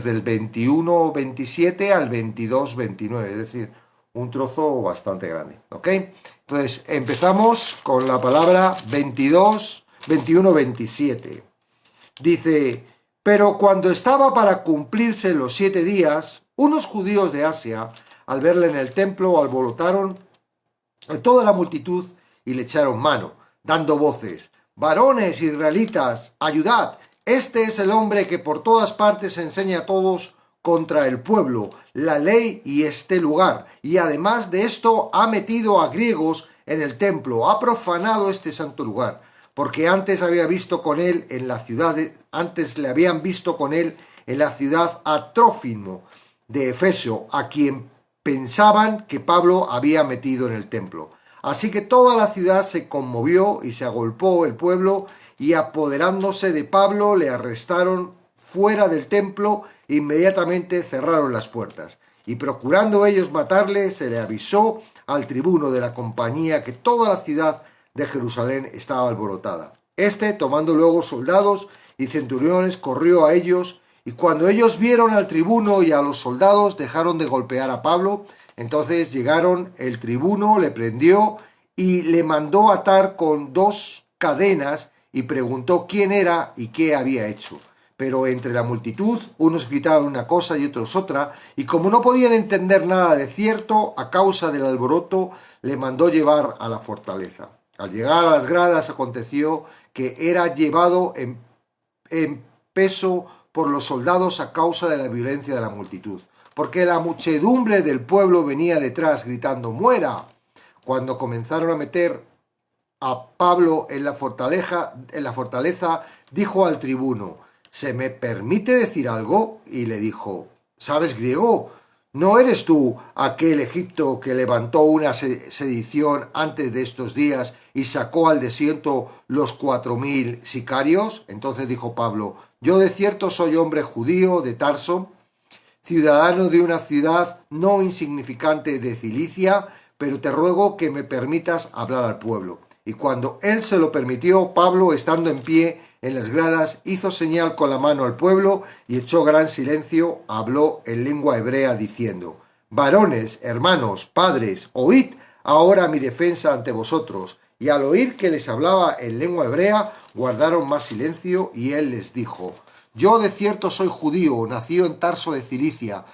del 21-27 al 22-29, es decir, un trozo bastante grande, ¿ok? Entonces, empezamos con la palabra 21-27. Dice, pero cuando estaba para cumplirse los 7 días, unos judíos de Asia, al verle en el templo, alborotaron a toda la multitud y le echaron mano, dando voces, varones israelitas, ayudad, este es el hombre que por todas partes enseña a todos contra el pueblo, la ley y este lugar, y además de esto ha metido a griegos en el templo, ha profanado este santo lugar, porque antes había visto con él en la ciudad, antes le habían visto con él en la ciudad a Trófimo de Efeso, a quien pensaban que Pablo había metido en el templo. Así que toda la ciudad se conmovió y se agolpó el pueblo y apoderándose de Pablo le arrestaron fuera del templo e inmediatamente cerraron las puertas. Y procurando ellos matarle, se le avisó al tribuno de la compañía que toda la ciudad de Jerusalén estaba alborotada. Este, tomando luego soldados y centuriones, corrió a ellos y cuando ellos vieron al tribuno y a los soldados, dejaron de golpear a Pablo. Entonces llegaron el tribuno, le prendió y le mandó atar con 2 cadenas y preguntó quién era y qué había hecho. Pero entre la multitud, unos gritaban una cosa y otros otra, y como no podían entender nada de cierto, a causa del alboroto, le mandó llevar a la fortaleza. Al llegar a las gradas aconteció que era llevado en peso por los soldados a causa de la violencia de la multitud, porque la muchedumbre del pueblo venía detrás gritando ¡muera! Cuando comenzaron a meter a Pablo en la fortaleza, dijo al tribuno, ¿se me permite decir algo? Y le dijo, ¿sabes griego? ¿No eres tú aquel Egipto que levantó una sedición antes de estos días y sacó al desierto los 4000 sicarios? Entonces dijo Pablo, yo de cierto soy hombre judío de Tarso, ciudadano de una ciudad no insignificante de Cilicia, pero te ruego que me permitas hablar al pueblo. Y cuando él se lo permitió, Pablo, estando en pie en las gradas, hizo señal con la mano al pueblo y echó gran silencio, habló en lengua hebrea diciendo, varones, hermanos, padres, oíd ahora mi defensa ante vosotros. Y al oír que les hablaba en lengua hebrea, guardaron más silencio y él les dijo, yo de cierto soy judío, nacido en Tarso de Cilicia,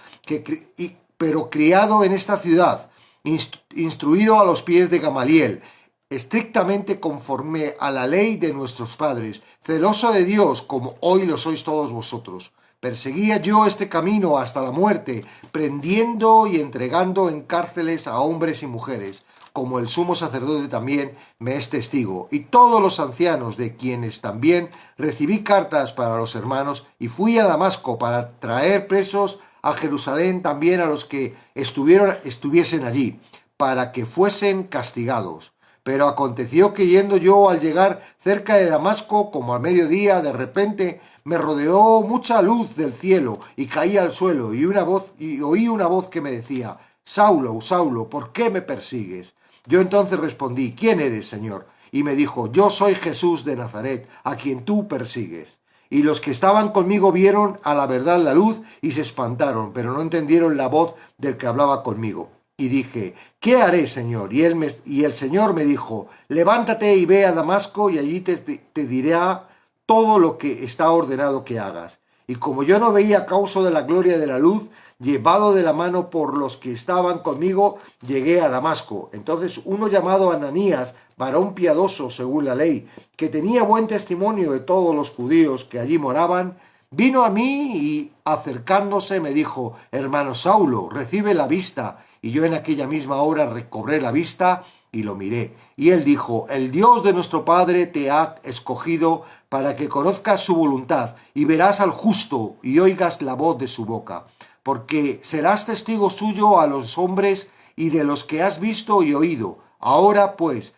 pero criado en esta ciudad, instruido a los pies de Gamaliel, estrictamente conforme a la ley de nuestros padres, celoso de Dios como hoy lo sois todos vosotros. Perseguía yo este camino hasta la muerte, prendiendo y entregando en cárceles a hombres y mujeres, como el sumo sacerdote también me es testigo, y todos los ancianos de quienes también recibí cartas para los hermanos, y fui a Damasco para traer presos a Jerusalén también a los que estuviesen allí, para que fuesen castigados. Pero aconteció que yendo yo al llegar cerca de Damasco, como al mediodía, de repente me rodeó mucha luz del cielo y caí al suelo y oí una voz que me decía, Saulo, Saulo, ¿por qué me persigues? Yo entonces respondí, ¿quién eres, Señor? Y me dijo, yo soy Jesús de Nazaret, a quien tú persigues. Y los que estaban conmigo vieron a la verdad la luz y se espantaron, pero no entendieron la voz del que hablaba conmigo. Y dije, ¿qué haré, Señor? Y el Señor me dijo, levántate y ve a Damasco y allí te dirá todo lo que está ordenado que hagas. Y como yo no veía causa de la gloria de la luz, llevado de la mano por los que estaban conmigo, llegué a Damasco. Entonces uno llamado Ananías, varón piadoso según la ley, que tenía buen testimonio de todos los judíos que allí moraban, vino a mí y acercándose me dijo, hermano Saulo, recibe la vista. Y yo en aquella misma hora recobré la vista y lo miré. Y él dijo, el Dios de nuestro Padre te ha escogido para que conozcas su voluntad y verás al justo y oigas la voz de su boca. Porque serás testigo suyo a los hombres y de los que has visto y oído. Ahora pues,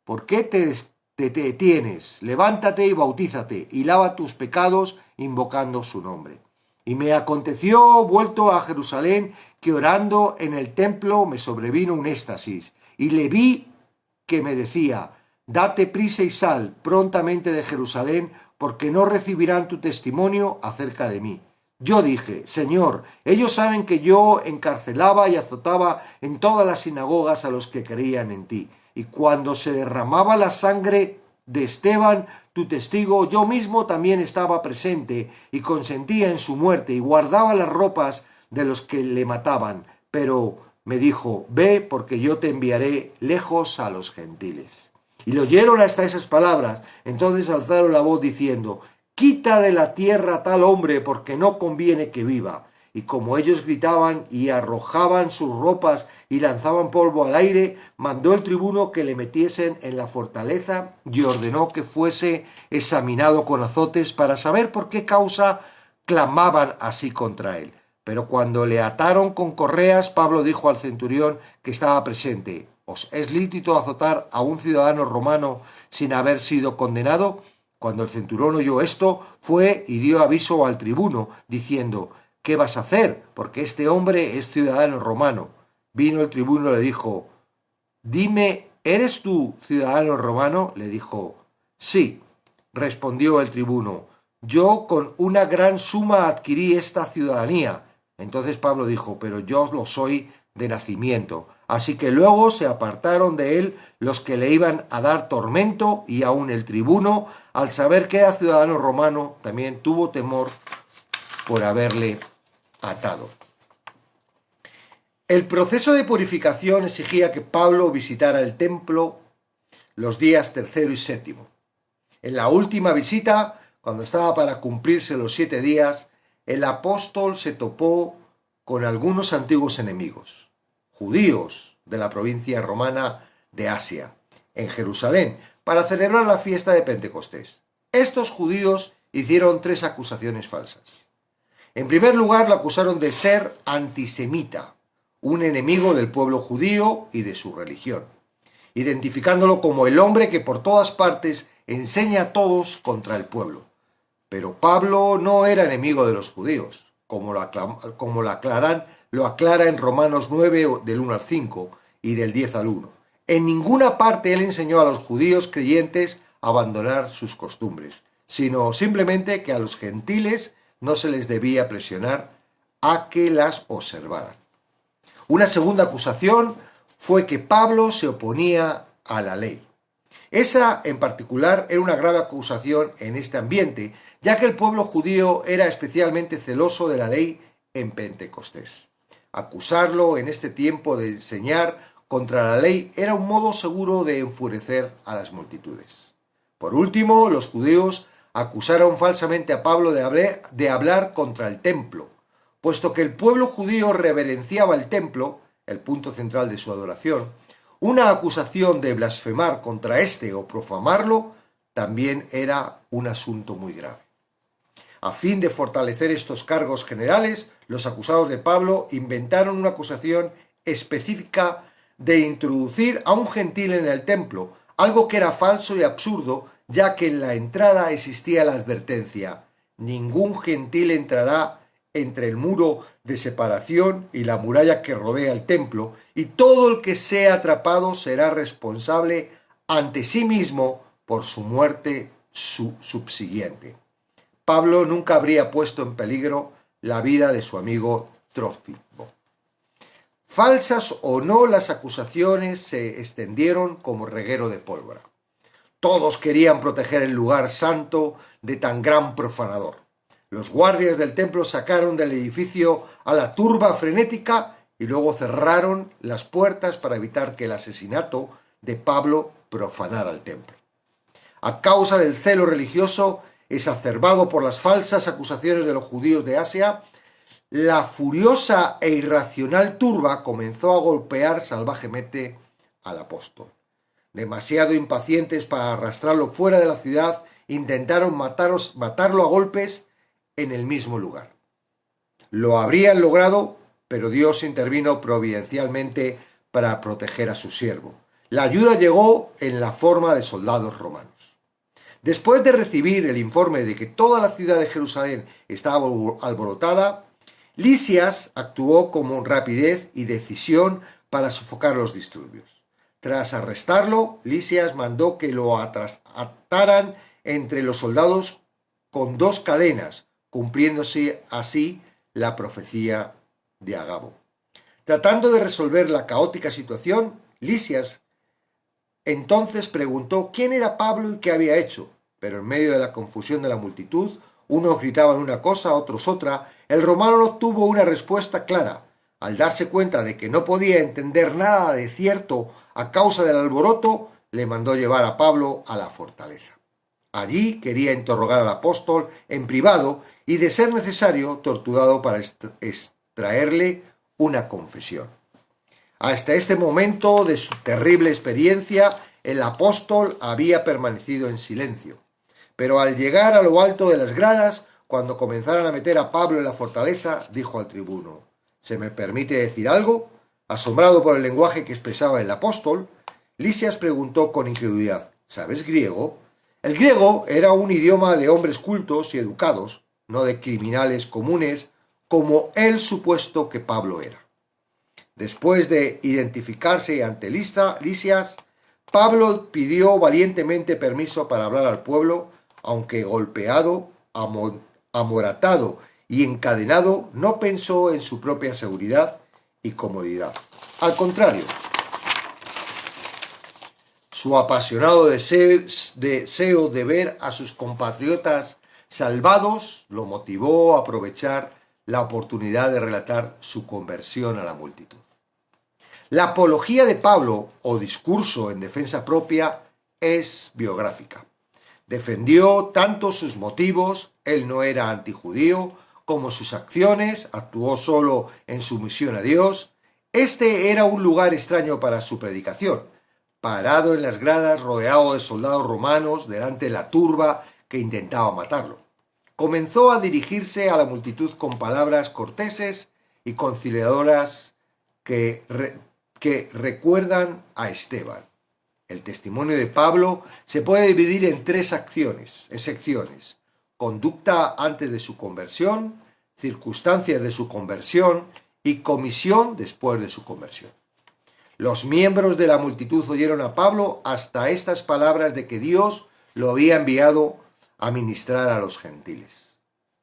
¿por qué te detienes? Levántate y bautízate y lava tus pecados invocando su nombre. Y me aconteció, vuelto a Jerusalén, que orando en el templo me sobrevino un éxtasis, y le vi que me decía, date prisa y sal prontamente de Jerusalén, porque no recibirán tu testimonio acerca de mí. Yo dije, Señor, ellos saben que yo encarcelaba y azotaba en todas las sinagogas a los que creían en ti. Y cuando se derramaba la sangre de Esteban, tu testigo, yo mismo también estaba presente y consentía en su muerte y guardaba las ropas de los que le mataban. Pero me dijo, ve porque yo te enviaré lejos a los gentiles. Y lo oyeron hasta esas palabras. Entonces alzaron la voz diciendo, quita de la tierra tal hombre porque no conviene que viva. Y como ellos gritaban y arrojaban sus ropas y lanzaban polvo al aire, mandó el tribuno que le metiesen en la fortaleza y ordenó que fuese examinado con azotes para saber por qué causa clamaban así contra él. Pero cuando le ataron con correas, Pablo dijo al centurión que estaba presente, ¿os es lícito azotar a un ciudadano romano sin haber sido condenado? Cuando el centurión oyó esto, fue y dio aviso al tribuno, diciendo, ¿qué vas a hacer? Porque este hombre es ciudadano romano. Vino el tribuno y le dijo, dime, ¿eres tú ciudadano romano? Le dijo, sí. Respondió el tribuno, yo con una gran suma adquirí esta ciudadanía. Entonces Pablo dijo, pero yo lo soy de nacimiento. Así que luego se apartaron de él los que le iban a dar tormento, y aun el tribuno, al saber que era ciudadano romano, también tuvo temor por haberle atado. El proceso de purificación exigía que Pablo visitara el templo los días tercero y séptimo. En la última visita, cuando estaba para cumplirse los 7 días, el apóstol se topó con algunos antiguos enemigos, judíos de la provincia romana de Asia, en Jerusalén, para celebrar la fiesta de Pentecostés. Estos judíos hicieron 3 acusaciones falsas. En primer lugar, lo acusaron de ser antisemita, un enemigo del pueblo judío y de su religión, identificándolo como el hombre que por todas partes enseña a todos contra el pueblo. Pero Pablo no era enemigo de los judíos, como lo aclara en Romanos 9 del 1 al 5 y del 10 al 1. En ninguna parte él enseñó a los judíos creyentes a abandonar sus costumbres, sino simplemente que a los gentiles no se les debía presionar a que las observaran. Una segunda acusación fue que Pablo se oponía a la ley. Esa, en particular, era una grave acusación en este ambiente, ya que el pueblo judío era especialmente celoso de la ley en Pentecostés. Acusarlo en este tiempo de enseñar contra la ley era un modo seguro de enfurecer a las multitudes. Por último, los judíos acusaron falsamente a Pablo de hablar contra el templo, puesto que el pueblo judío reverenciaba el templo, el punto central de su adoración. Una acusación de blasfemar contra este o profanarlo también era un asunto muy grave. A fin de fortalecer estos cargos generales, los acusados de Pablo inventaron una acusación específica de introducir a un gentil en el templo, algo que era falso y absurdo, ya que en la entrada existía la advertencia: ningún gentil entrará entre el muro de separación y la muralla que rodea el templo, y todo el que sea atrapado será responsable ante sí mismo por su muerte subsiguiente. Pablo nunca habría puesto en peligro la vida de su amigo Trófimo. Falsas o no, las acusaciones se extendieron como reguero de pólvora. Todos querían proteger el lugar santo de tan gran profanador. Los guardias del templo sacaron del edificio a la turba frenética y luego cerraron las puertas para evitar que el asesinato de Pablo profanara el templo. A causa del celo religioso exacerbado por las falsas acusaciones de los judíos de Asia, la furiosa e irracional turba comenzó a golpear salvajemente al apóstol. Demasiado impacientes para arrastrarlo fuera de la ciudad, intentaron matarlo a golpes en el mismo lugar. Lo habrían logrado, pero Dios intervino providencialmente para proteger a su siervo. La ayuda llegó en la forma de soldados romanos. Después de recibir el informe de que toda la ciudad de Jerusalén estaba alborotada, Lisias actuó con rapidez y decisión para sofocar los disturbios. Tras arrestarlo, Lisias mandó que lo ataran entre los soldados con 2 cadenas, cumpliéndose así la profecía de Agabo. Tratando de resolver la caótica situación, Lisias entonces preguntó quién era Pablo y qué había hecho, pero en medio de la confusión de la multitud, unos gritaban una cosa, otros otra. El romano no obtuvo una respuesta clara. Al darse cuenta de que no podía entender nada de cierto a causa del alboroto, le mandó llevar a Pablo a la fortaleza. Allí quería interrogar al apóstol en privado y, de ser necesario, torturado para extraerle una confesión. Hasta este momento de su terrible experiencia, el apóstol había permanecido en silencio. Pero al llegar a lo alto de las gradas, cuando comenzaron a meter a Pablo en la fortaleza, dijo al tribuno: ¿Se me permite decir algo? Asombrado por el lenguaje que expresaba el apóstol, Lisias preguntó con incredulidad: ¿Sabes griego? El griego era un idioma de hombres cultos y educados, no de criminales comunes, como él supuesto que Pablo era. Después de identificarse ante Lisias, Pablo pidió valientemente permiso para hablar al pueblo, aunque golpeado, amoratado y encadenado, no pensó en su propia seguridad y comodidad. Al contrario, su apasionado deseo de ver a sus compatriotas salvados lo motivó a aprovechar la oportunidad de relatar su conversión a la multitud. La apología de Pablo, o discurso en defensa propia, es biográfica. Defendió tanto sus motivos, él no era antijudío, como sus acciones, actuó solo en sumisión a Dios. Este era un lugar extraño para su predicación, parado en las gradas, rodeado de soldados romanos, delante de la turba que intentaba matarlo. Comenzó a dirigirse a la multitud con palabras corteses y conciliadoras que recuerdan a Esteban. El testimonio de Pablo se puede dividir en tres secciones: conducta antes de su conversión, circunstancias de su conversión y comisión después de su conversión. Los miembros de la multitud oyeron a Pablo hasta estas palabras de que Dios lo había enviado a ministrar a los gentiles.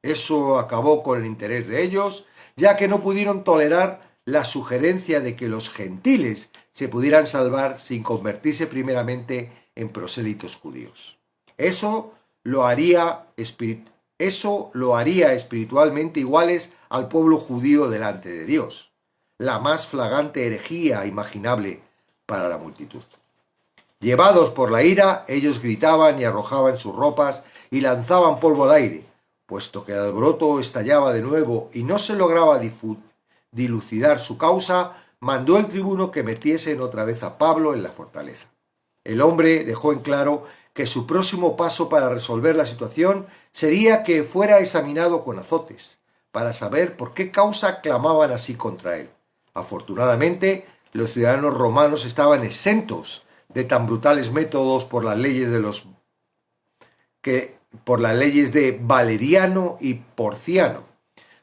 Eso acabó con el interés de ellos, ya que no pudieron tolerar la sugerencia de que los gentiles se pudieran salvar sin convertirse primeramente en prosélitos judíos. Eso lo haría espiritualmente iguales al pueblo judío delante de Dios, la más flagrante herejía imaginable para la multitud. Llevados por la ira, ellos gritaban y arrojaban sus ropas y lanzaban polvo al aire. Puesto que el alboroto estallaba de nuevo y no se lograba dilucidar su causa, mandó el tribuno que metiesen otra vez a Pablo en la fortaleza. El hombre dejó en claro que su próximo paso para resolver la situación sería que fuera examinado con azotes, para saber por qué causa clamaban así contra él. Afortunadamente, los ciudadanos romanos estaban exentos de tan brutales métodos por las leyes de Valeriano y Porciano.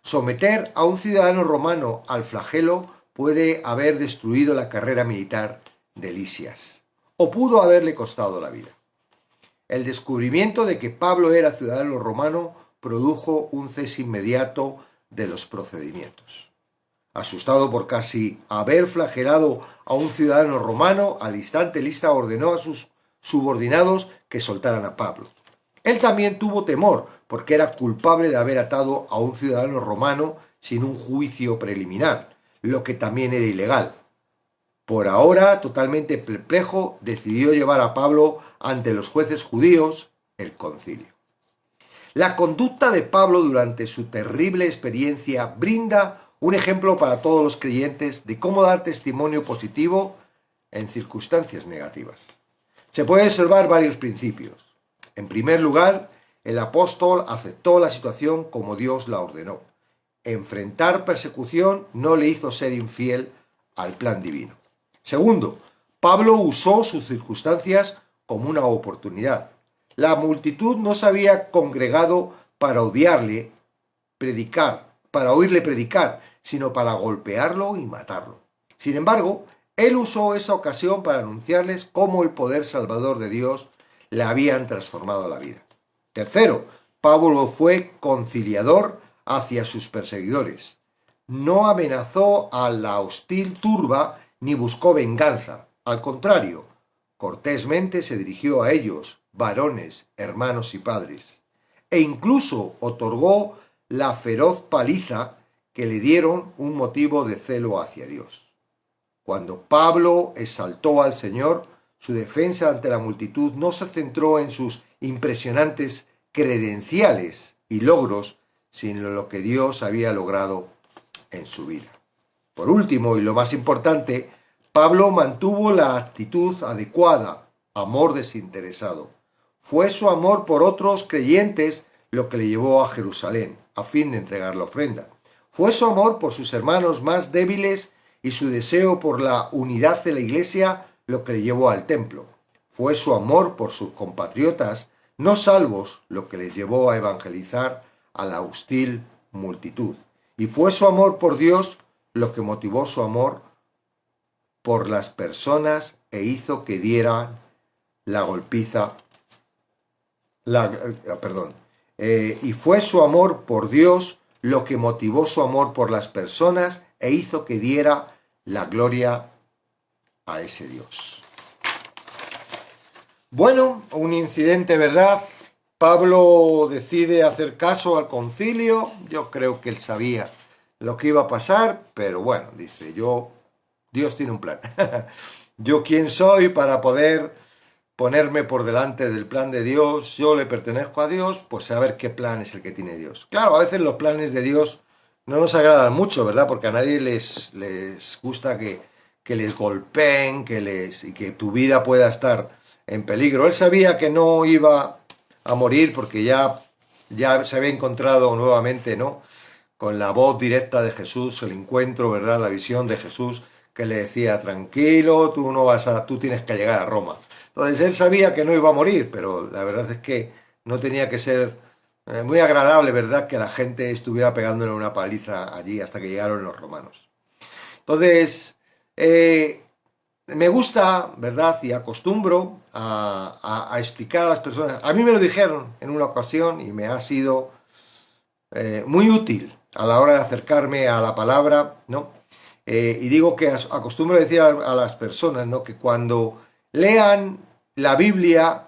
Someter a un ciudadano romano al flagelo puede haber destruido la carrera militar de Lisias, o pudo haberle costado la vida. El descubrimiento de que Pablo era ciudadano romano produjo un cese inmediato de los procedimientos. Asustado por casi haber flagelado a un ciudadano romano, al instante Lisias ordenó a sus subordinados que soltaran a Pablo. Él también tuvo temor, porque era culpable de haber atado a un ciudadano romano sin un juicio preliminar, lo que también era ilegal. Por ahora, totalmente perplejo, decidió llevar a Pablo ante los jueces judíos, el concilio. La conducta de Pablo durante su terrible experiencia brinda un ejemplo para todos los creyentes de cómo dar testimonio positivo en circunstancias negativas. Se pueden observar varios principios. En primer lugar, el apóstol aceptó la situación como Dios la ordenó. Enfrentar persecución no le hizo ser infiel al plan divino. Segundo, Pablo usó sus circunstancias como una oportunidad. La multitud no se había congregado para oírle predicar, sino para golpearlo y matarlo. Sin embargo, él usó esa ocasión para anunciarles cómo el poder salvador de Dios le habían transformado la vida. Tercero, Pablo fue conciliador hacia sus perseguidores. No amenazó a la hostil turba ni buscó venganza. Al contrario, cortésmente se dirigió a ellos, varones, hermanos y padres, e incluso otorgó la feroz paliza que le dieron un motivo de celo hacia Dios. Cuando Pablo exaltó al Señor, su defensa ante la multitud no se centró en sus impresionantes credenciales y logros, sino en lo que Dios había logrado en su vida. Por último, y lo más importante, Pablo mantuvo la actitud adecuada, amor desinteresado. Fue su amor por otros creyentes lo que le llevó a Jerusalén, a fin de entregar la ofrenda. Fue su amor por sus hermanos más débiles y su deseo por la unidad de la iglesia lo que le llevó al templo. Fue su amor por sus compatriotas no salvos lo que les llevó a evangelizar a la hostil multitud. Y fue su amor por Dios lo que motivó su amor por las personas e hizo que dieran la golpiza, y fue su amor por Dios lo que motivó su amor por las personas e hizo que diera la gloria a ese Dios. Bueno, un incidente, ¿verdad? Pablo decide hacer caso al concilio. Yo creo que él sabía lo que iba a pasar, pero bueno, dice, Dios tiene un plan. ¿Yo quién soy para poder ponerme por delante del plan de Dios? Yo le pertenezco a Dios, pues a ver qué plan es el que tiene Dios. Claro, a veces los planes de Dios no nos agradan mucho, ¿verdad? Porque a nadie les gusta que les golpeen, y que tu vida pueda estar en peligro. Él sabía que no iba a morir porque ya se había encontrado nuevamente, ¿no?, con la voz directa de Jesús, el encuentro, ¿verdad?, la visión de Jesús que le decía, tranquilo, tú tienes que llegar a Roma. Entonces él sabía que no iba a morir, pero la verdad es que no tenía que ser muy agradable, ¿verdad?, que la gente estuviera pegándole una paliza allí hasta que llegaron los romanos. Entonces, me gusta, ¿verdad?, y acostumbro a explicar a las personas. A mí me lo dijeron en una ocasión y me ha sido muy útil a la hora de acercarme a la palabra, ¿no? Y digo que acostumbro a decir a las personas, ¿no?, que cuando lean la Biblia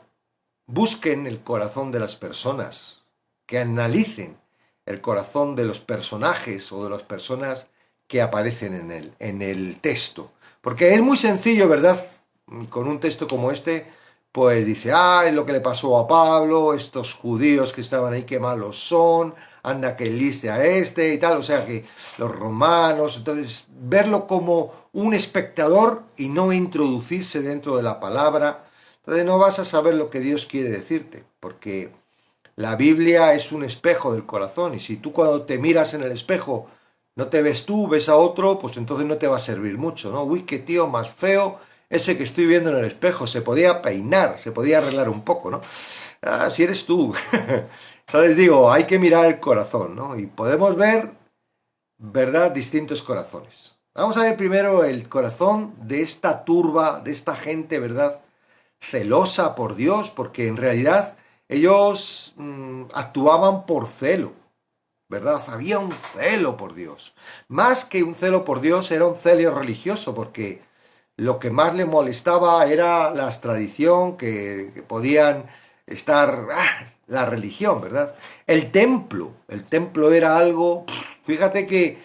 busquen el corazón de las personas, que analicen el corazón de los personajes o de las personas que aparecen en el texto. Porque es muy sencillo, ¿verdad? Con un texto como este, pues dice, es lo que le pasó a Pablo, estos judíos que estaban ahí, qué malos son, anda que liste a este y tal, o sea que los romanos, entonces verlo como un espectador y no introducirse dentro de la palabra, entonces no vas a saber lo que Dios quiere decirte, porque la Biblia es un espejo del corazón y si tú cuando te miras en el espejo no te ves tú, ves a otro, pues entonces no te va a servir mucho, ¿no? Uy, qué tío más feo ese que estoy viendo en el espejo, se podía peinar, se podía arreglar un poco, ¿no? Si eres tú. Entonces digo, hay que mirar el corazón, ¿no? Y podemos ver, ¿verdad?, distintos corazones. Vamos a ver primero el corazón de esta turba, de esta gente, ¿verdad?, celosa por Dios, porque en realidad ellos actuaban por celo, ¿verdad? Había un celo por Dios. Más que un celo por Dios, era un celo religioso, porque lo que más le molestaba era la tradición que podían estar, la religión, ¿verdad? El templo era algo, fíjate que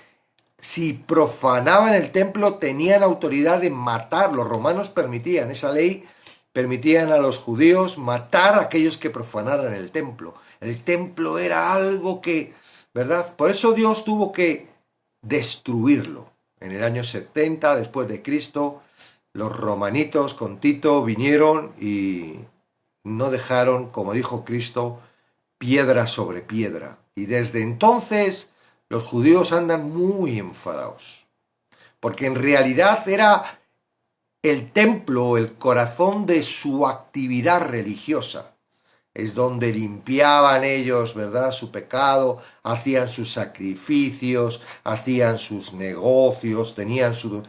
si profanaban el templo tenían autoridad de matar, los romanos permitían, esa ley permitían a los judíos matar a aquellos que profanaran el templo. El templo era algo que, ¿verdad? Por eso Dios tuvo que destruirlo. En el año 70 después de Cristo, los romanitos con Tito vinieron y no dejaron, como dijo Cristo, piedra sobre piedra. Y desde entonces los judíos andan muy enfadados, porque en realidad era el templo, el corazón de su actividad religiosa. Es donde limpiaban ellos, ¿verdad?, su pecado, hacían sus sacrificios, hacían sus negocios, tenían su...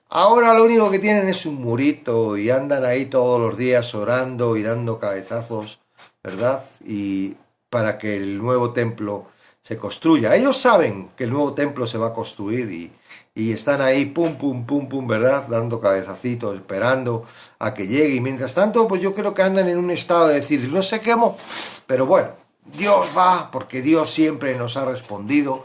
Ahora lo único que tienen es un murito y andan ahí todos los días orando y dando cabezazos, ¿verdad? Y para que el nuevo templo se construya. Ellos saben que el nuevo templo se va a construir y están ahí, pum, pum, pum, pum, ¿verdad? Dando cabezacitos, esperando a que llegue. Y mientras tanto, pues yo creo que andan en un estado de decir, no sé qué, pero bueno, Dios va, porque Dios siempre nos ha respondido.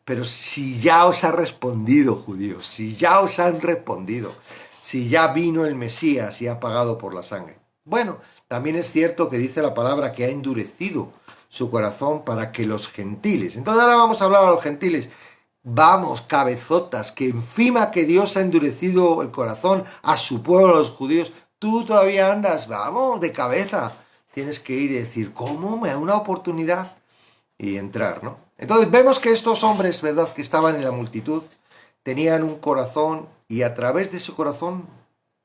Pero si ya os ha respondido, judíos, si ya os han respondido, si ya vino el Mesías y ha pagado por la sangre. Bueno, también es cierto que dice la palabra que ha endurecido su corazón para que los gentiles. Entonces ahora vamos a hablar a los gentiles. Vamos, cabezotas, que encima que Dios ha endurecido el corazón a su pueblo, a los judíos, tú todavía andas, vamos, de cabeza. Tienes que ir y decir, ¿cómo me da una oportunidad? Y entrar, ¿no? Entonces vemos que estos hombres, ¿verdad?, que estaban en la multitud, tenían un corazón y a través de su corazón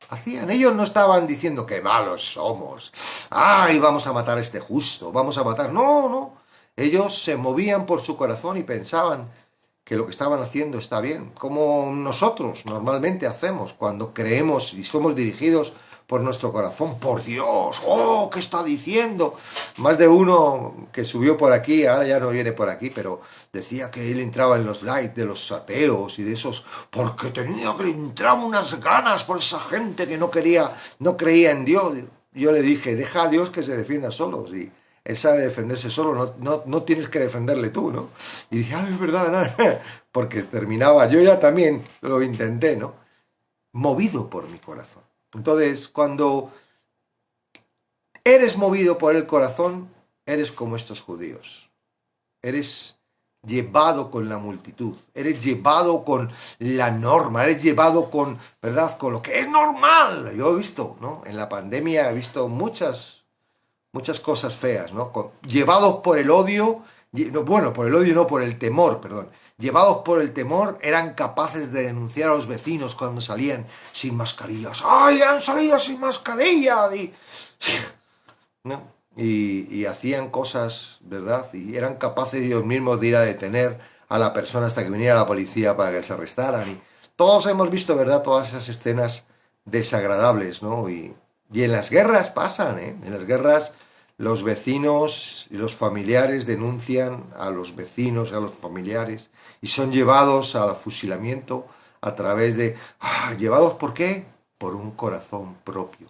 hacían. Ellos no estaban diciendo que malos somos. ¡Ay, vamos a matar a este justo! Vamos a matar. No, no. Ellos se movían por su corazón y pensaban que lo que estaban haciendo está bien, como nosotros normalmente hacemos cuando creemos y somos dirigidos por nuestro corazón. Por Dios, oh, ¿qué está diciendo? Más de uno que subió por aquí, ahora ya no viene por aquí, pero decía que él entraba en los likes de los ateos y de esos, porque tenía que entrar unas ganas por esa gente que no creía en Dios. Yo le dije, deja a Dios que se defienda solo, y él sabe defenderse solo, no tienes que defenderle tú, ¿no? Y dije, ah, es verdad, no, porque terminaba, yo ya también lo intenté, ¿no? Movido por mi corazón. Entonces, cuando eres movido por el corazón, eres como estos judíos. Eres llevado con la multitud, eres llevado con la norma, eres llevado con, ¿verdad?, con lo que es normal. Yo he visto, ¿no? En la pandemia he visto muchas cosas feas, ¿no? Llevados por el odio, bueno, por el odio no, por el temor, perdón. Llevados por el temor, eran capaces de denunciar a los vecinos cuando salían sin mascarillas. ¡Ay, han salido sin mascarilla! ¿No? Y hacían cosas, ¿verdad? Y eran capaces ellos mismos de ir a detener a la persona hasta que viniera la policía para que les arrestaran. Y todos hemos visto, ¿verdad?, todas esas escenas desagradables, ¿no? Y en las guerras pasan, ¿eh? En las guerras los vecinos y los familiares denuncian a los vecinos, a los familiares, y son llevados al fusilamiento a través de... ¿Llevados por qué? Por un corazón propio.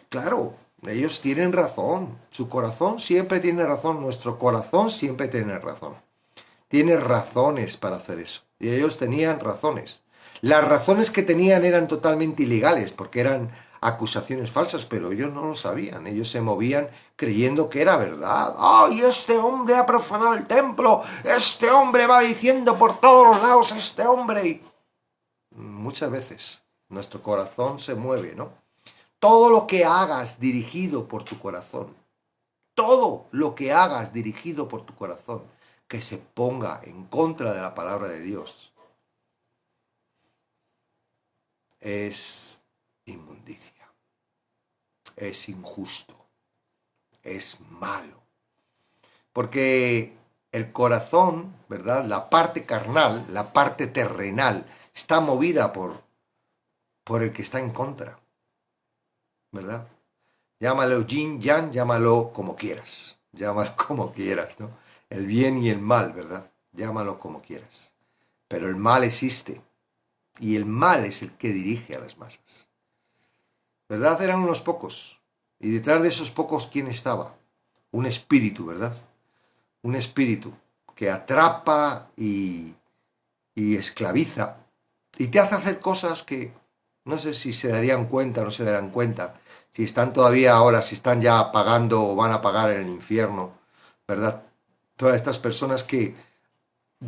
Claro, ellos tienen razón. Su corazón siempre tiene razón. Nuestro corazón siempre tiene razón. Tiene razones para hacer eso. Y ellos tenían razones. Las razones que tenían eran totalmente ilegales porque eran acusaciones falsas, pero ellos no lo sabían. Ellos se movían creyendo que era verdad. ¡Ay, este hombre ha profanado el templo! ¡Este hombre va diciendo por todos los lados, este hombre! Y muchas veces nuestro corazón se mueve, ¿no? Todo lo que hagas dirigido por tu corazón, todo lo que hagas dirigido por tu corazón, que se ponga en contra de la palabra de Dios, es inmundicia, es injusto, es malo. Porque el corazón, ¿verdad?, la parte carnal, la parte terrenal, está movida por el que está en contra, ¿verdad? Llámalo yin, yang, llámalo como quieras. Llámalo como quieras, ¿no? El bien y el mal, ¿verdad? Llámalo como quieras. Pero el mal existe. Y el mal es el que dirige a las masas. ¿Verdad? Eran unos pocos. Y detrás de esos pocos, ¿quién estaba? Un espíritu, ¿verdad? Un espíritu que atrapa y esclaviza. Y te hace hacer cosas que no sé si se darían cuenta o no se darán cuenta. Si están todavía ahora, si están ya pagando o van a pagar en el infierno, ¿verdad? Todas estas personas que,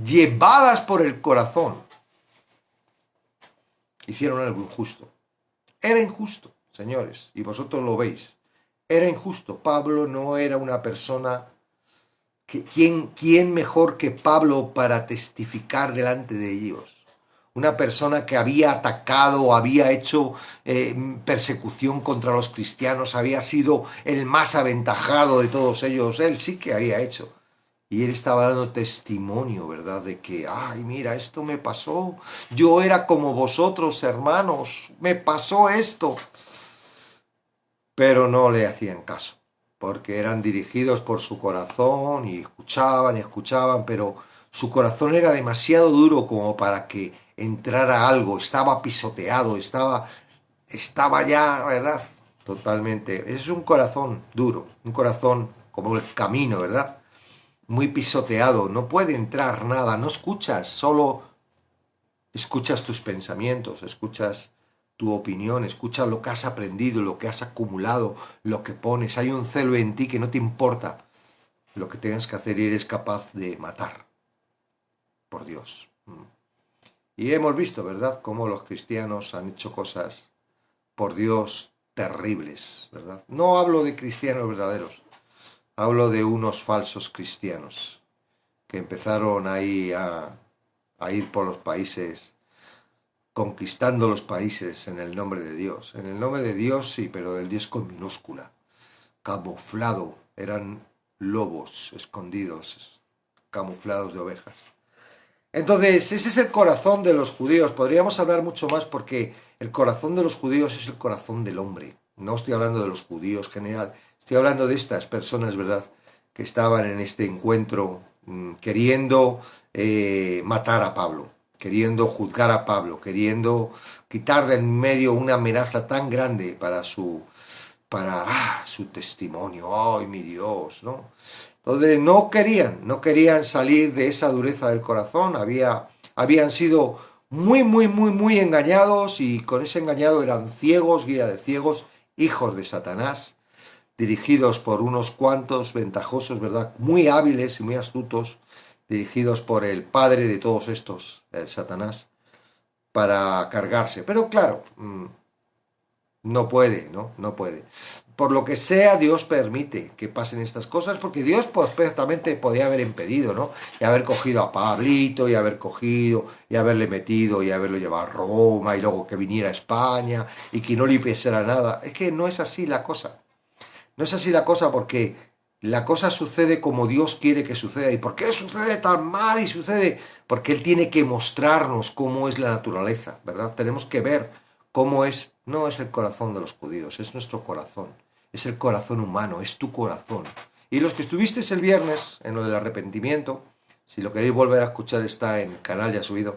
llevadas por el corazón, hicieron algo injusto. Era injusto, señores, y vosotros lo veis. Era injusto. Pablo no era una persona... ¿Quién mejor que Pablo para testificar delante de ellos? Una persona que había atacado, había hecho persecución contra los cristianos, había sido el más aventajado de todos ellos. Él sí que había hecho. Y él estaba dando testimonio, ¿verdad? De que, ay, mira, esto me pasó. Yo era como vosotros, hermanos. Me pasó esto. Pero no le hacían caso. porque eran dirigidos por su corazón y escuchaban, pero su corazón era demasiado duro como para que entrara algo, estaba pisoteado, estaba ya, ¿verdad? Totalmente. Ese es un corazón duro, un corazón como el camino, ¿verdad? Muy pisoteado, no puede entrar nada, no escuchas, solo escuchas tus pensamientos, escuchas tu opinión, escuchas lo que has aprendido, lo que has acumulado, lo que pones. Hay un celo en ti que no te importa lo que tengas que hacer y eres capaz de matar, por Dios. Y hemos visto, ¿verdad?, cómo los cristianos han hecho cosas, por Dios, terribles, ¿verdad? No hablo de cristianos verdaderos, hablo de unos falsos cristianos que empezaron ahí a ir por los países conquistando los países en el nombre de Dios. En el nombre de Dios sí, pero el Dios con minúscula, camuflado, eran lobos escondidos, camuflados de ovejas. Entonces, ese es el corazón de los judíos. Podríamos hablar mucho más porque el corazón de los judíos es el corazón del hombre. No estoy hablando de los judíos en general, estoy hablando de estas personas, ¿verdad?, que estaban en este encuentro queriendo matar a Pablo, queriendo juzgar a Pablo, queriendo quitar de en medio una amenaza tan grande para su testimonio. ¡Ay, mi Dios! ¿No? Entonces no querían salir de esa dureza del corazón, habían sido muy, muy, muy, muy engañados y con ese engañado eran ciegos, guía de ciegos, hijos de Satanás, dirigidos por unos cuantos ventajosos, ¿verdad? Muy hábiles y muy astutos, dirigidos por el padre de todos estos, el Satanás, para cargarse. Pero claro, no puede, ¿no? No puede. Por lo que sea, Dios permite que pasen estas cosas, porque Dios pues, perfectamente podía haber impedido, ¿no? Y haber cogido a Pablito, y haber cogido, y haberle metido, y haberlo llevado a Roma, y luego que viniera a España, y que no le hiciera nada. Es que no es así la cosa. No es así la cosa porque la cosa sucede como Dios quiere que suceda. ¿Y por qué sucede tan mal y sucede? Porque Él tiene que mostrarnos cómo es la naturaleza, ¿verdad? Tenemos que ver cómo es. No es el corazón de los judíos, es nuestro corazón. Es el corazón humano, es tu corazón. Y los que estuvisteis el viernes en lo del arrepentimiento, si lo queréis volver a escuchar está en el canal ya subido,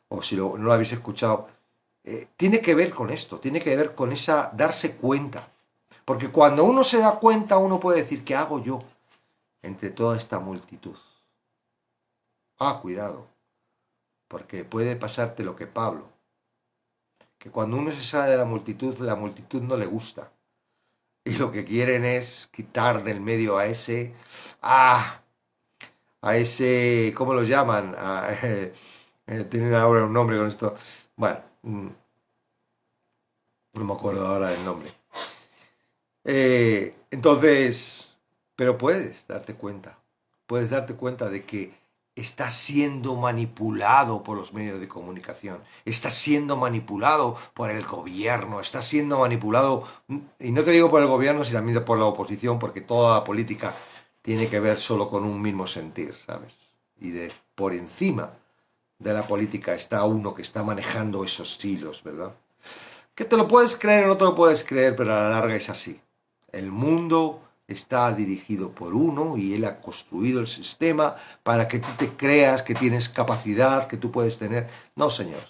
o si no lo habéis escuchado, tiene que ver con esto, tiene que ver con esa darse cuenta. Porque cuando uno se da cuenta, uno puede decir, ¿qué hago yo entre toda esta multitud? Ah, cuidado, porque puede pasarte lo que Pablo, que cuando uno se sale de la multitud no le gusta. Y lo que quieren es quitar del medio ah, a ese, ¿cómo lo llaman? Tienen ahora un nombre con esto. Bueno, no me acuerdo ahora del nombre. Entonces, pero puedes darte cuenta de que estás siendo manipulado por los medios de comunicación, estás siendo manipulado por el gobierno, estás siendo manipulado, y no te digo por el gobierno, sino también por la oposición, porque toda la política tiene que ver solo con un mismo sentir, ¿sabes? Y de por encima de la política está uno que está manejando esos hilos, ¿verdad? Que te lo puedes creer o no te lo puedes creer, pero a la larga es así. El mundo está dirigido por uno y él ha construido el sistema para que tú te creas que tienes capacidad, que tú puedes tener. No, señor.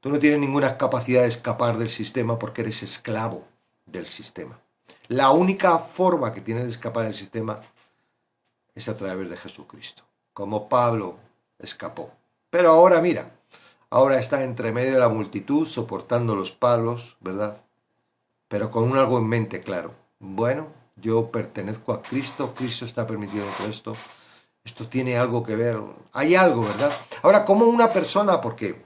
Tú no tienes ninguna capacidad de escapar del sistema porque eres esclavo del sistema. La única forma que tienes de escapar del sistema es a través de Jesucristo, como Pablo escapó. Pero ahora mira, ahora está entre medio de la multitud soportando los palos, ¿verdad? Pero con un algo en mente, claro. Bueno, yo pertenezco a Cristo, Cristo está permitido todo esto tiene algo que ver, hay algo, ¿verdad? Ahora, ¿cómo una persona, porque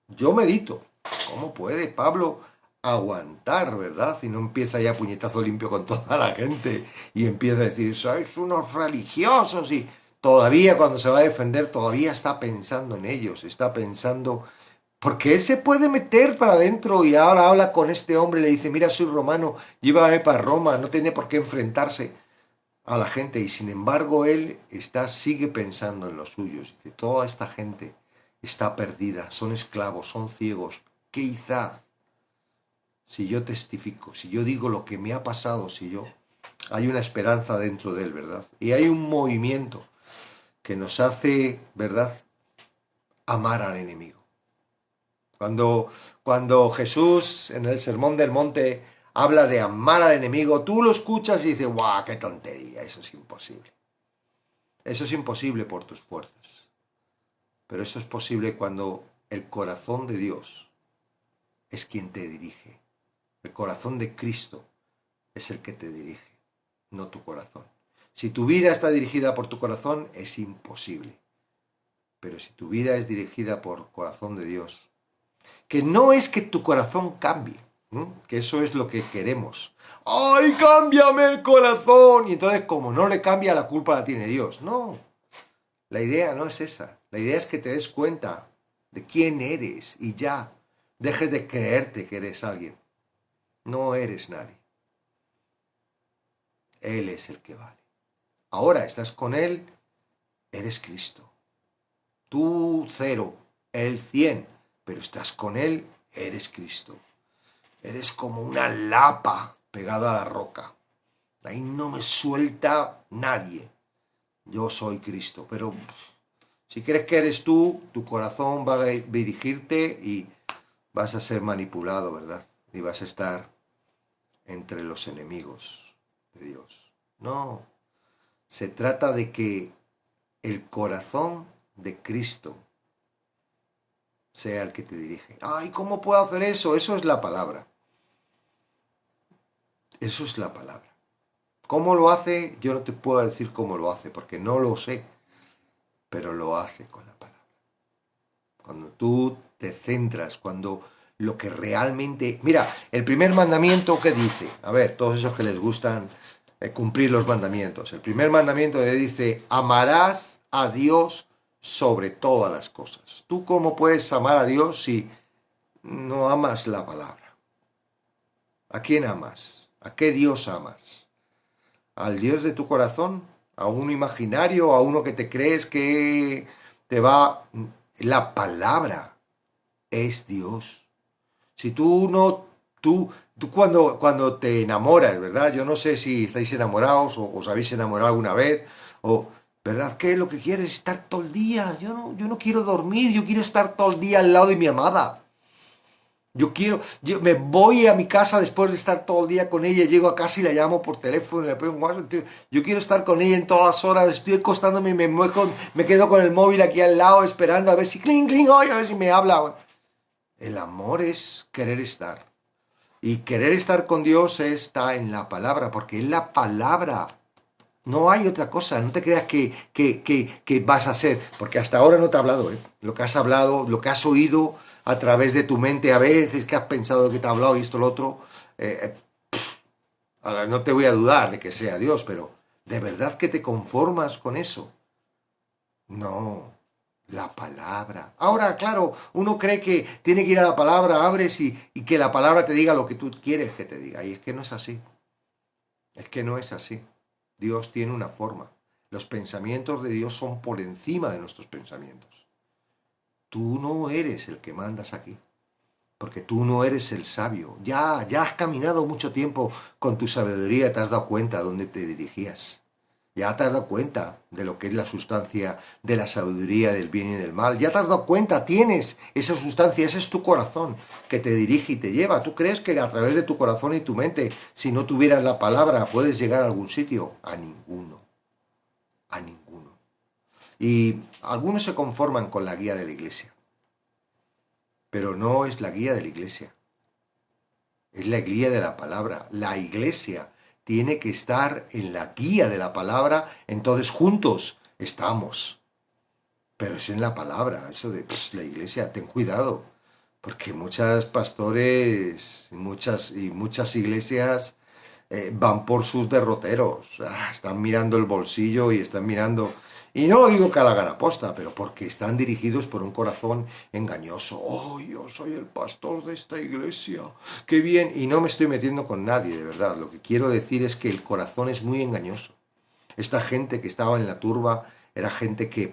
yo medito, cómo puede Pablo aguantar, ¿verdad? Si no empieza ya puñetazo limpio con toda la gente y empieza a decir, sois unos religiosos y todavía cuando se va a defender, todavía está pensando en ellos, está pensando porque él se puede meter para adentro y ahora habla con este hombre y le dice, mira, soy romano, llévame para Roma, no tiene por qué enfrentarse a la gente. Y sin embargo él sigue pensando en los suyos. Dice, toda esta gente está perdida, son esclavos, son ciegos. Quizá, si yo testifico, si yo digo lo que me ha pasado, si yo Hay una esperanza dentro de él, ¿verdad? Y hay un movimiento que nos hace, ¿verdad?, amar al enemigo. Cuando, cuando Jesús en el Sermón del Monte habla de amar al enemigo, tú lo escuchas y dices, ¡guau, qué tontería! Eso es imposible. Eso es imposible por tus fuerzas. Pero eso es posible cuando el corazón de Dios es quien te dirige. El corazón de Cristo es el que te dirige, no tu corazón. Si tu vida está dirigida por tu corazón, es imposible. Pero si tu vida es dirigida por el corazón de Dios, que no es que tu corazón cambie, ¿no?, que eso es lo que queremos. ¡Ay, cámbiame el corazón! Y entonces, como no le cambia, la culpa la tiene Dios. No, la idea no es esa. La idea es que te des cuenta de quién eres y ya. Dejes de creerte que eres alguien. No eres nadie. Él es el que vale. Ahora estás con Él, eres Cristo. Tú 0, Él 100, pero estás con Él, eres Cristo. Eres como una lapa pegada a la roca. Ahí no me suelta nadie. Yo soy Cristo, pero si crees que eres tú, tu corazón va a dirigirte y vas a ser manipulado, ¿verdad? Y vas a estar entre los enemigos de Dios. No, se trata de que el corazón de Cristo sea el que te dirige. Ay, ¿cómo puedo hacer eso? Eso es la palabra. Eso es la palabra. ¿Cómo lo hace? Yo no te puedo decir cómo lo hace, porque no lo sé, pero lo hace con la palabra. Cuando tú te centras, cuando lo que realmente... Mira, el primer mandamiento, ¿qué dice? A ver, todos esos que les gustan cumplir los mandamientos. El primer mandamiento le dice, amarás a Dios sobre todas las cosas. ¿Tú cómo puedes amar a Dios si no amas la palabra? ¿A quién amas? ¿A qué Dios amas? ¿Al Dios de tu corazón? ¿A uno imaginario? ¿A uno que te crees que te va...? La palabra es Dios. Si tú no, tú cuando te enamoras, ¿verdad? Yo no sé si estáis enamorados o os habéis enamorado alguna vez, o, ¿verdad? ¿Qué es lo que quieres? Estar todo el día. Yo no quiero dormir, yo quiero estar todo el día al lado de mi amada. Yo me voy a mi casa después de estar todo el día con ella, llego a casa y la llamo por teléfono, y le pongo un WhatsApp. Yo quiero estar con ella en todas las horas, estoy acostándome y me quedo con el móvil aquí al lado esperando a ver si cling, cling, oye, a ver si me habla. El amor es querer estar. Y querer estar con Dios está en la palabra, porque es la palabra. No hay otra cosa, no te creas que vas a ser, porque hasta ahora no te he hablado, ¿eh? Lo que has hablado, lo que has oído a través de tu mente a veces, que has pensado que te ha hablado y esto, lo otro, ahora no te voy a dudar de que sea Dios, pero ¿de verdad que te conformas con eso? No, la palabra. Ahora, claro, uno cree que tiene que ir a la palabra, abres y que la palabra te diga lo que tú quieres que te diga, y es que no es así, es que no es así. Dios tiene una forma. Los pensamientos de Dios son por encima de nuestros pensamientos. Tú no eres el que mandas aquí, porque tú no eres el sabio. Ya has caminado mucho tiempo con tu sabiduría, te has dado cuenta de dónde te dirigías. Ya te has dado cuenta de lo que es la sustancia de la sabiduría del bien y del mal. Ya te has dado cuenta, tienes esa sustancia, ese es tu corazón que te dirige y te lleva. ¿Tú crees que a través de tu corazón y tu mente, si no tuvieras la palabra, puedes llegar a algún sitio? A ninguno, a ninguno. Y algunos se conforman con la guía de la iglesia, pero no es la guía de la iglesia, es la guía de la palabra. La iglesia tiene que estar en la guía de la palabra, entonces juntos estamos. Pero es en la palabra, eso de la iglesia, ten cuidado, porque muchos pastores y muchas iglesias van por sus derroteros, están mirando el bolsillo y están mirando, y no lo digo que a la gana posta, pero porque están dirigidos por un corazón engañoso. Oh, yo soy el pastor de esta iglesia, qué bien, y no me estoy metiendo con nadie, de verdad, lo que quiero decir es que el corazón es muy engañoso. Esta gente que estaba en la turba era gente que,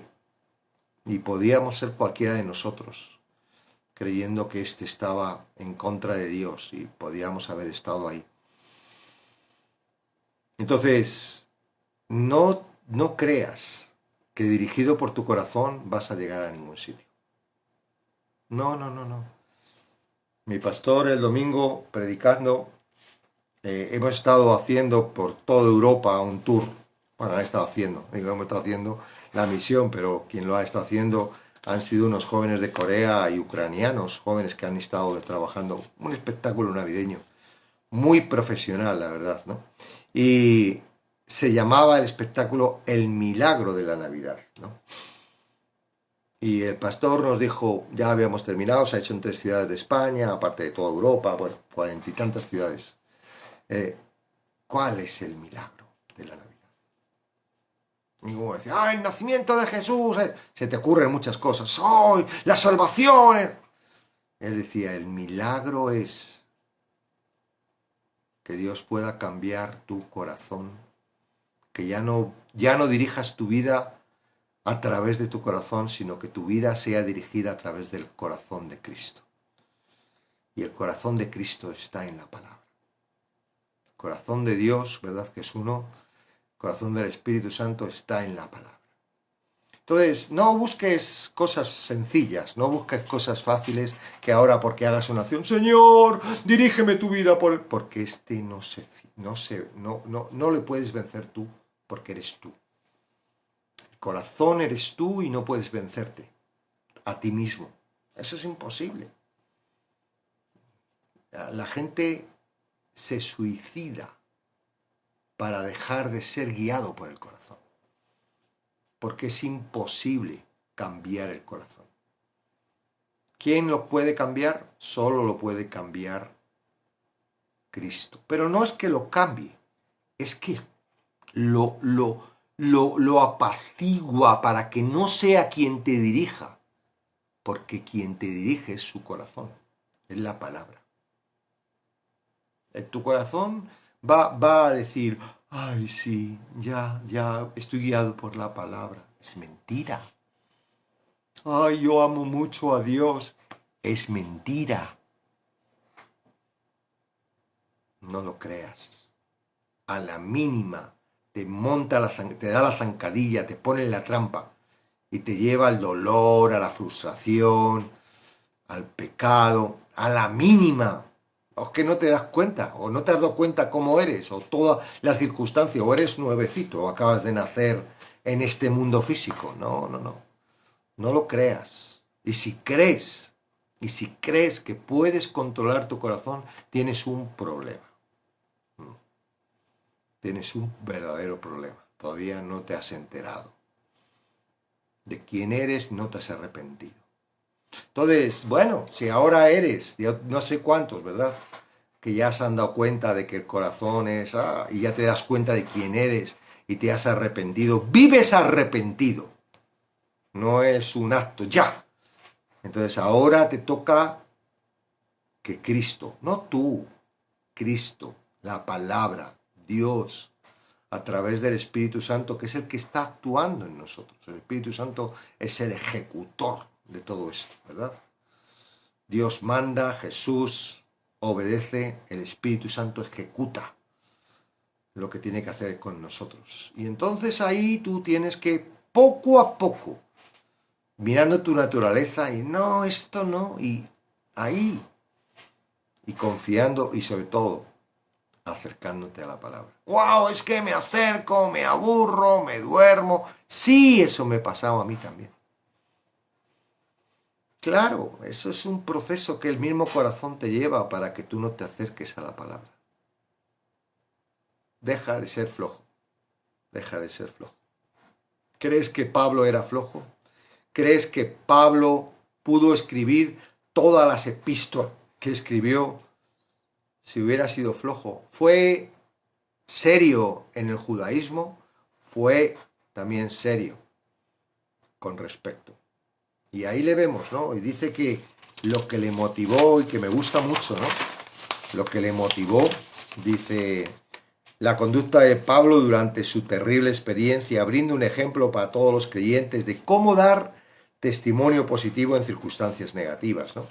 y podíamos ser cualquiera de nosotros, creyendo que éste estaba en contra de Dios y podíamos haber estado ahí. Entonces, no creas que dirigido por tu corazón vas a llegar a ningún sitio. No, no, no, no. Mi pastor el domingo predicando, hemos estado haciendo por toda Europa un tour. Bueno, han estado haciendo, digo, hemos estado haciendo la misión, pero quien lo ha estado haciendo han sido unos jóvenes de Corea y ucranianos, jóvenes que han estado trabajando un espectáculo navideño muy profesional, la verdad, ¿no? Y se llamaba el espectáculo El Milagro de la Navidad, ¿no? Y el pastor nos dijo, ya habíamos terminado, se ha hecho en 3 ciudades de España, aparte de toda Europa, bueno, 40 y tantas ciudades. Eh, ¿Cuál es el milagro de la Navidad? Ninguno decía, ¡ah, el nacimiento de Jesús! Se te ocurren muchas cosas. ¡Hoy! ¡La salvación! Él decía, el milagro es que Dios pueda cambiar tu corazón, que ya no dirijas tu vida a través de tu corazón, sino que tu vida sea dirigida a través del corazón de Cristo. Y el corazón de Cristo está en la palabra. El corazón de Dios, ¿verdad? Que es uno. El corazón del Espíritu Santo está en la palabra. Entonces, no busques cosas sencillas, no busques cosas fáciles que ahora porque hagas una oración, Señor, dirígeme tu vida porque no le puedes vencer tú, porque eres tú. El corazón eres tú y no puedes vencerte a ti mismo. Eso es imposible. La gente se suicida para dejar de ser guiado por el corazón, porque es imposible cambiar el corazón. ¿Quién lo puede cambiar? Solo lo puede cambiar Cristo. Pero no es que lo cambie, es que lo apacigua para que no sea quien te dirija, porque quien te dirige es su corazón, es la palabra. Tu corazón va a decir, ay, sí, ya estoy guiado por la palabra. Es mentira. Ay, yo amo mucho a Dios. Es mentira. No lo creas. A la mínima te da la zancadilla, te pone en la trampa y te lleva al dolor, a la frustración, al pecado, a la mínima. O es que no te das cuenta, o no te has dado cuenta cómo eres, o toda la circunstancia, o eres nuevecito, o acabas de nacer en este mundo físico. No, no, no. No lo creas. Y si crees que puedes controlar tu corazón, tienes un problema. Tienes un verdadero problema. Todavía no te has enterado. De quién eres, no te has arrepentido. Entonces, bueno, si ahora eres, yo no sé cuántos, ¿verdad? Que ya se han dado cuenta de que el corazón es, y ya te das cuenta de quién eres y te has arrepentido. Vives arrepentido. No es un acto, ya. Entonces ahora te toca que Cristo, no tú, Cristo, la palabra, Dios, a través del Espíritu Santo, que es el que está actuando en nosotros. El Espíritu Santo es el ejecutor de todo esto, ¿verdad? Dios manda, Jesús obedece, el Espíritu Santo ejecuta lo que tiene que hacer con nosotros. Y entonces ahí tú tienes que, poco a poco, mirando tu naturaleza y no, esto no, y ahí, y confiando y sobre todo acercándote a la palabra. ¡Wow! Es que me acerco, me aburro, me duermo. Sí, eso me pasaba a mí también. Claro, eso es un proceso que el mismo corazón te lleva para que tú no te acerques a la palabra. Deja de ser flojo. Deja de ser flojo. ¿Crees que Pablo era flojo? ¿Crees que Pablo pudo escribir todas las epístolas que escribió si hubiera sido flojo? Fue serio en el judaísmo, fue también serio con respecto. Y ahí le vemos, ¿no? Y dice que lo que le motivó, y que me gusta mucho, ¿no? Lo que le motivó, dice, la conducta de Pablo durante su terrible experiencia, brinda un ejemplo para todos los creyentes de cómo dar testimonio positivo en circunstancias negativas, ¿no?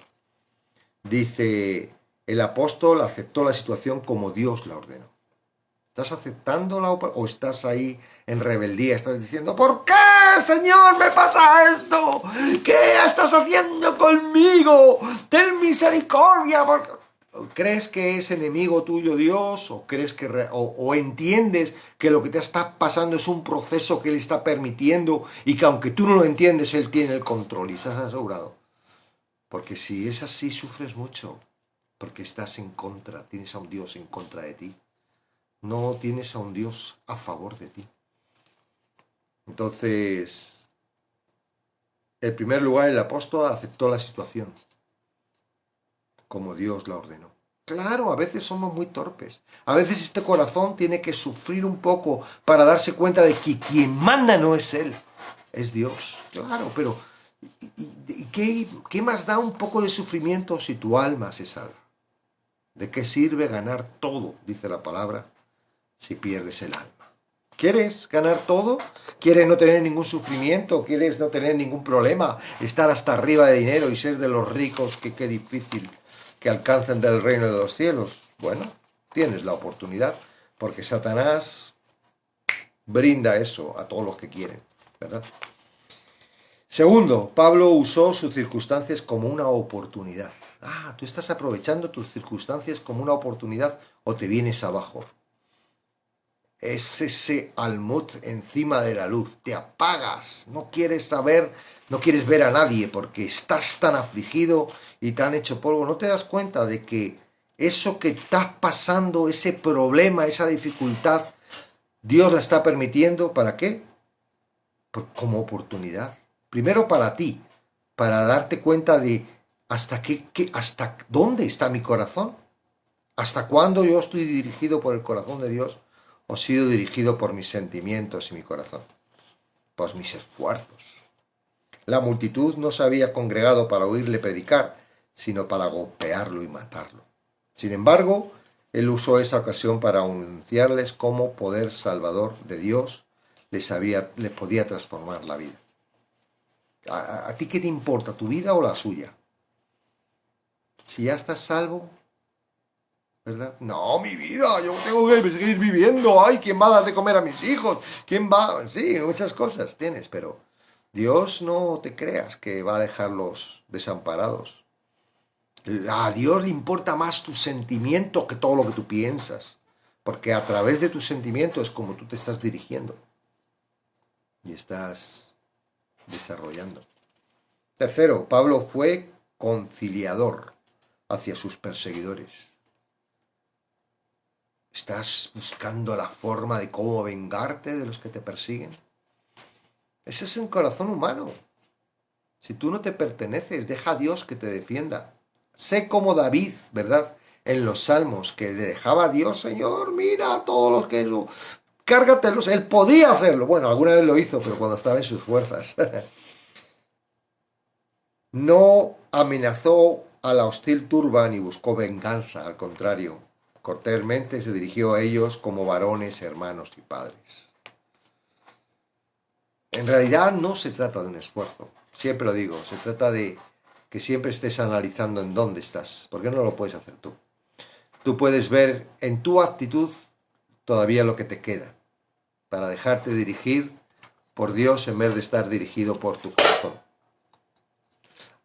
Dice, el apóstol aceptó la situación como Dios la ordenó. ¿Estás aceptando o estás ahí en rebeldía? Estás diciendo, ¿por qué, Señor, me pasa esto? ¿Qué estás haciendo conmigo? Ten misericordia. ¿Crees que es enemigo tuyo Dios? ¿O crees que o entiendes que lo que te está pasando es un proceso que Él está permitiendo y que aunque tú no lo entiendes, Él tiene el control? Y estás asegurado. Porque si es así, sufres mucho. Porque estás en contra, tienes a un Dios en contra de ti. No tienes a un Dios a favor de ti. Entonces, en primer lugar, el apóstol aceptó la situación como Dios la ordenó. Claro, a veces somos muy torpes. A veces este corazón tiene que sufrir un poco para darse cuenta de que quien manda no es Él, es Dios. Claro, pero ¿qué más da un poco de sufrimiento si tu alma se salva? ¿De qué sirve ganar todo, dice la palabra, si pierdes el alma? ¿Quieres ganar todo? ¿Quieres no tener ningún sufrimiento? ¿Quieres no tener ningún problema? Estar hasta arriba de dinero y ser de los ricos, que qué difícil que alcancen del reino de los cielos. Bueno, tienes la oportunidad, porque Satanás brinda eso a todos los que quieren, ¿verdad? Segundo, Pablo usó sus circunstancias como una oportunidad. Ah, tú estás aprovechando tus circunstancias como una oportunidad o te vienes abajo. Es ese almud encima de la luz. Te apagas, no quieres saber, no quieres ver a nadie porque estás tan afligido y tan hecho polvo. ¿No te das cuenta de que eso que estás pasando, ese problema, esa dificultad, Dios la está permitiendo? ¿Para qué? Como oportunidad. Primero para ti, para darte cuenta de hasta dónde está mi corazón, hasta cuándo yo estoy dirigido por el corazón de Dios o he sido dirigido por mis sentimientos y mi corazón, por mis esfuerzos. La multitud no se había congregado para oírle predicar, sino para golpearlo y matarlo. Sin embargo, él usó esa ocasión para anunciarles cómo poder salvador de Dios les podía transformar la vida. ¿A ti qué te importa, tu vida o la suya? Si ya estás salvo, ¿verdad? No, mi vida, yo tengo que seguir viviendo. Ay, ¿quién va a dar de comer a mis hijos? ¿Quién va? Sí, muchas cosas tienes, pero Dios no te creas que va a dejarlos desamparados. A Dios le importa más tu sentimiento que todo lo que tú piensas, porque a través de tus sentimientos es como tú te estás dirigiendo y estás desarrollando. Tercero, Pablo fue conciliador hacia sus perseguidores. ¿Estás buscando la forma de cómo vengarte de los que te persiguen? Ese es un corazón humano. Si tú no te perteneces, deja a Dios que te defienda. Sé como David, ¿verdad? En los salmos, que le dejaba a Dios, Señor, mira a todos los que... Cárgatelos, él podía hacerlo. Bueno, alguna vez lo hizo, pero cuando estaba en sus fuerzas. No amenazó a la hostil turba ni buscó venganza, al contrario, cortésmente se dirigió a ellos como varones, hermanos y padres. En realidad no se trata de un esfuerzo, siempre lo digo, se trata de que siempre estés analizando en dónde estás, porque no lo puedes hacer tú. Tú puedes ver en tu actitud todavía lo que te queda, para dejarte dirigir por Dios en vez de estar dirigido por tu corazón.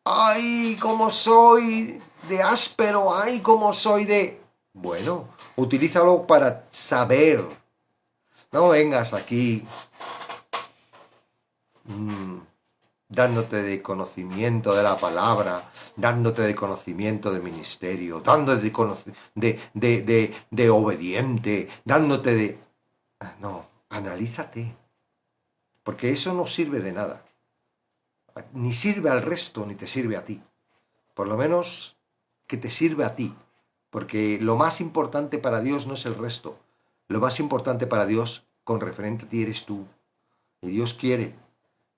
¡Ay, cómo soy de áspero! ¡Ay, cómo soy de...! Bueno, utilízalo para saber. No vengas aquí dándote de conocimiento de la palabra, dándote de conocimiento del ministerio, dándote de obediente, dándote de... No, analízate, porque eso no sirve de nada. Ni sirve al resto, ni te sirve a ti. Por lo menos que te sirve a ti, porque lo más importante para Dios no es el resto. Lo más importante para Dios con referente a ti eres tú. Y Dios quiere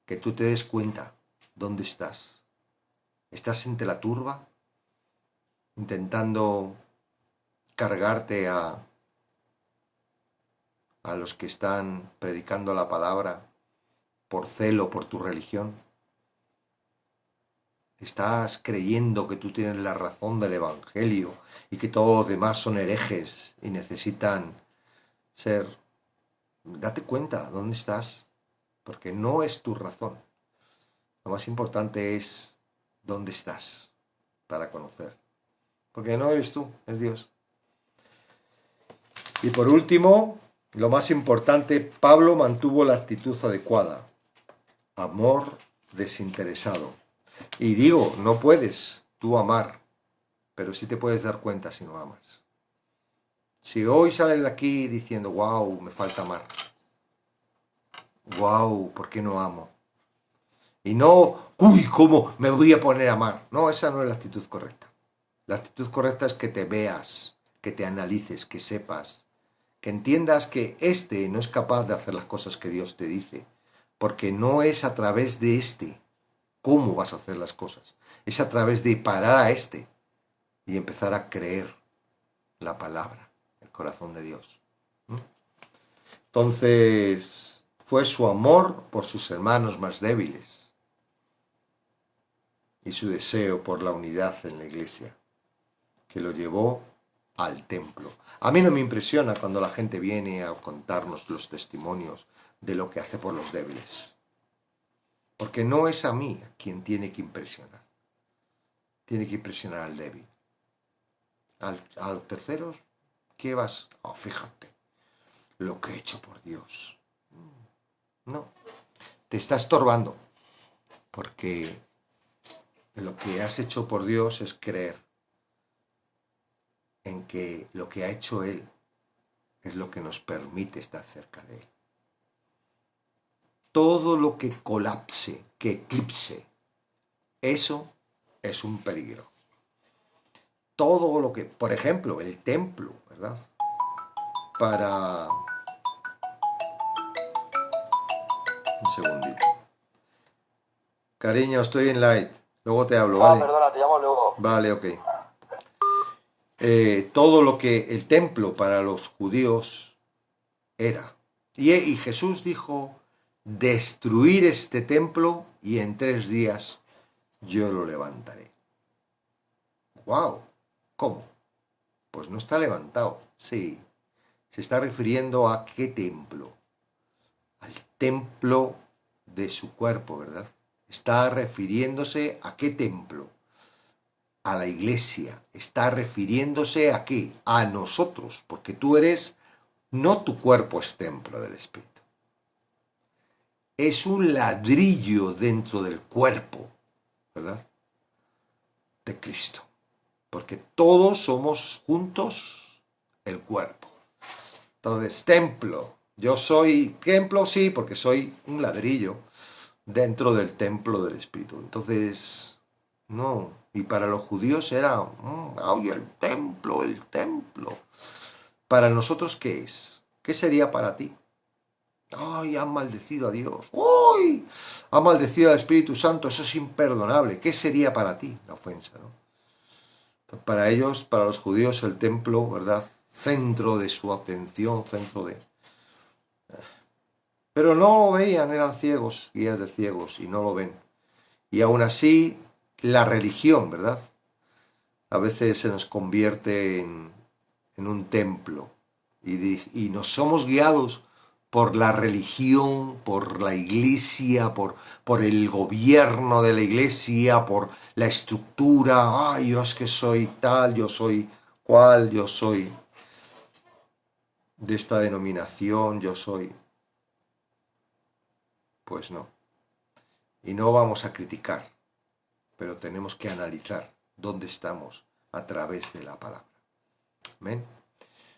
que tú te des cuenta dónde estás. ¿Estás entre la turba? Intentando cargarte a los que están predicando la palabra por celo por tu religión. Estás creyendo que tú tienes la razón del Evangelio y que todos los demás son herejes y necesitan Date cuenta dónde estás, porque no es tu razón. Lo más importante es dónde estás para conocer. Porque no eres tú, es Dios. Y por último, lo más importante, Pablo mantuvo la actitud adecuada. Amor desinteresado. Y digo, no puedes tú amar, pero sí te puedes dar cuenta si no amas. Si hoy sales de aquí diciendo, wow, me falta amar. Wow, ¿por qué no amo? Y no, uy, ¿cómo me voy a poner a amar? No, esa no es la actitud correcta. La actitud correcta es que te veas, que te analices, que sepas, que entiendas que este no es capaz de hacer las cosas que Dios te dice, porque no es a través de este cómo vas a hacer las cosas. Es a través de parar a este y empezar a creer la palabra, el corazón de Dios. ¿Mm? Entonces, fue su amor por sus hermanos más débiles y su deseo por la unidad en la iglesia que lo llevó al templo. A mí no me impresiona cuando la gente viene a contarnos los testimonios de lo que hace por los débiles, porque no es a mí quien tiene que impresionar, tiene que impresionar al débil. A los terceros, ¿qué vas? Oh, fíjate, lo que he hecho por Dios. No, te está estorbando, porque lo que has hecho por Dios es creer en que lo que ha hecho Él es lo que nos permite estar cerca de Él. Todo lo que colapse, que eclipse, eso es un peligro. Todo lo que, por ejemplo, el templo, ¿verdad? Para... Un segundito. Cariño, estoy en light. Luego te hablo, ¿vale? Perdona, te llamo luego. Vale, ok. Todo lo que el templo para los judíos era. Y Jesús dijo, destruir este templo y en 3 días yo lo levantaré. ¡Wow! ¿Cómo? Pues no está levantado. Sí, se está refiriendo a qué templo. Al templo de su cuerpo, ¿verdad? Está refiriéndose a qué templo. A la iglesia. Está refiriéndose a qué? A nosotros, porque tú eres, no tu cuerpo es templo del Espíritu. Es un ladrillo dentro del cuerpo, ¿verdad? De Cristo. Porque todos somos juntos el cuerpo. Entonces, templo. Yo soy templo, sí, porque soy un ladrillo dentro del templo del Espíritu. Entonces, no. Y para los judíos era, ¡ay, el templo, el templo! ¿Para nosotros qué es? ¿Qué sería para ti? ¡Ay, han maldecido a Dios! ¡Uy! Ha maldecido al Espíritu Santo, eso es imperdonable. ¿Qué sería para ti la ofensa, no? Entonces, para ellos, para los judíos, el templo, ¿verdad? Centro de su atención, centro de... Pero no lo veían, eran ciegos, guías de ciegos, y no lo ven. Y aún así, la religión, ¿verdad? A veces se nos convierte en un templo y nos somos guiados por la religión, por la iglesia, por el gobierno de la iglesia, por la estructura. Ay, yo es que soy tal, yo soy cual, yo soy de esta denominación, yo soy... Pues no. Y no vamos a criticar, pero tenemos que analizar dónde estamos a través de la palabra. ¿Amén?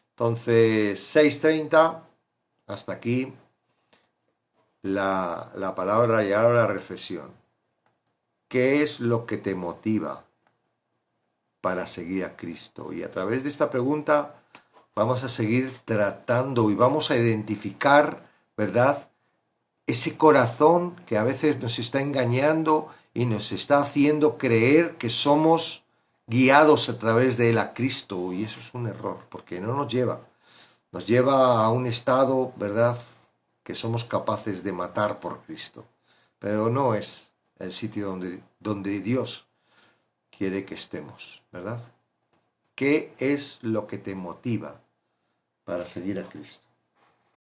Entonces, 6:30, hasta aquí la palabra y ahora la reflexión. ¿Qué es lo que te motiva para seguir a Cristo? Y a través de esta pregunta vamos a seguir tratando y vamos a identificar, ¿verdad? Ese corazón que a veces nos está engañando y nos está haciendo creer que somos guiados a través de él a Cristo. Y eso es un error, porque no nos lleva a un estado, ¿verdad?, que somos capaces de matar por Cristo. Pero no es el sitio donde Dios quiere que estemos, ¿verdad? ¿Qué es lo que te motiva para seguir a Cristo?